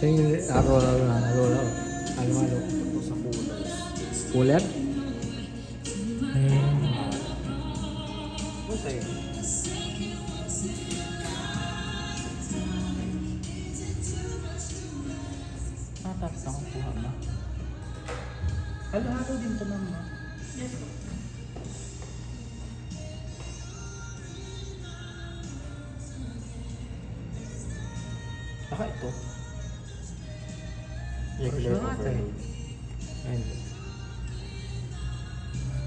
So yung halo-halo. Ito sa coolers. Cooler? Ano sa'yo? Tapos ako kuha ba? Halo-halo din to, ma'am. Yes po. Baka ito. Regular Sure, overload. Ayun.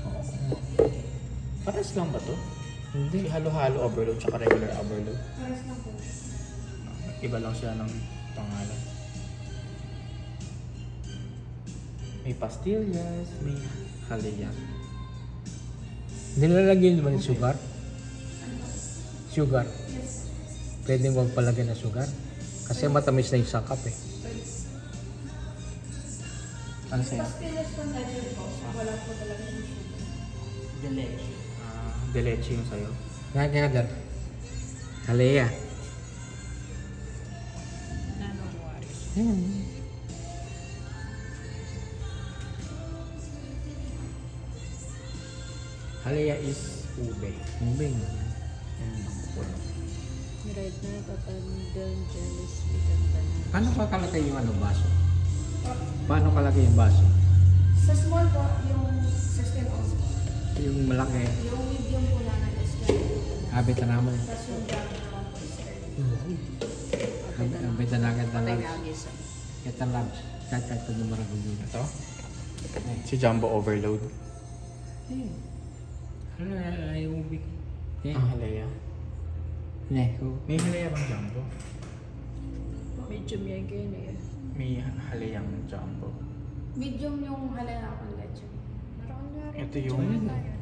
Oo. Pares lang ba to? Hindi. Si halo-halo overload tsaka regular overload. Pares lang po. Iba lang siya ng pangalan. May pastillas, may halaya. Nilalagyan naman yung sugar? Sugar? Yes. Pwede mo magpalagay ng sugar? Kasi matamis na yung sakap eh. Ano sa'yo? Pastillas po natin po. Wala po talaga yung sugar. De leche. De leche yung sa'yo. Kaya dyan. Halea. Hmm. Halaya is ube. Mubing. Yan ang puno. Right na papandang jelly sweet and banana. Paano kakalagay yung baso? Paano kalagay yung baso? Sa small po, yung 16 ounce po. Yung malaki. Yung medium po namin is 20. Habit na naman. Tapos yung jumbo naman po is 30. Habit na naman. Patay na ang isa. Kita lang. Kaya ito numarang yun. Ito? Si Jumbo Overload. Ano yung ubig? Halaya. Ne. May halaya bang Jumbo? Medyo yan kayo na yan. May halayang Jumbo. Medium yung halaya akong leche. Naroon na rin. Ito yung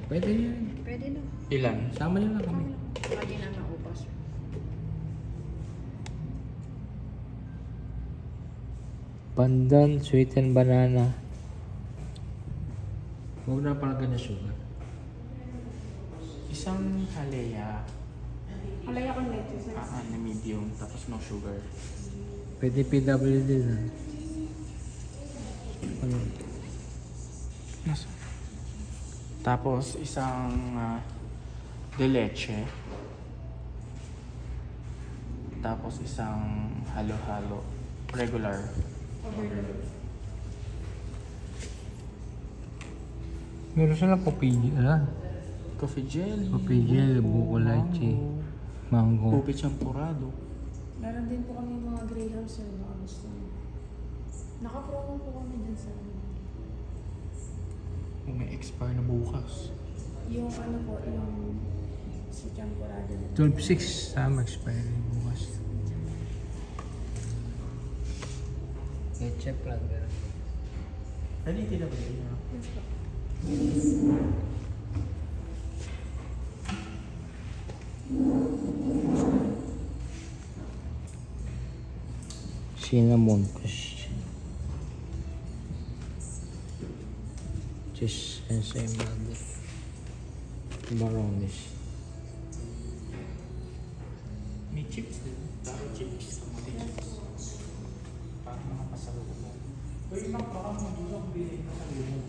Pwede yan. Pwede na. ilan? Sama nyo lang kami. Pwede na naubos. Pandan, sweet and banana. Huwag na palagay na sugar. Isang halaya Halaya akong leche. Sir. na medium tapos no sugar. Pwede PWD na. Ano? Tapos isang de leche. Tapos isang halo-halo. Regular. Overload. Meron silang popiji. Coffee jelly. Coffee jelly, buko lychee, mango. Ube champurado. Meron din po kami mga greyhounds sir. Mga gusto nyo. Naka-promo po kami dyan sa Kung may expire na bukas. yung ano po, yung sa Champurado. 12.6 tama expiry bukas. Ketchup lang. Ready TWA na. Yes po. Cinnamon crush. Cheese and same blender. Brownish. May chips din. Taro chips. Parang mga pasalubong. Uy, baka mag-usap bilhin na pasalubong.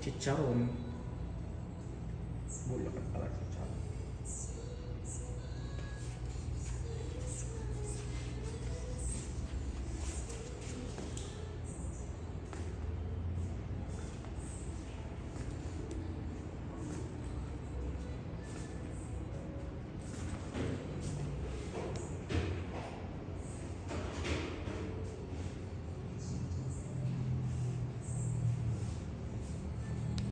Chicharon. Bulacan pala.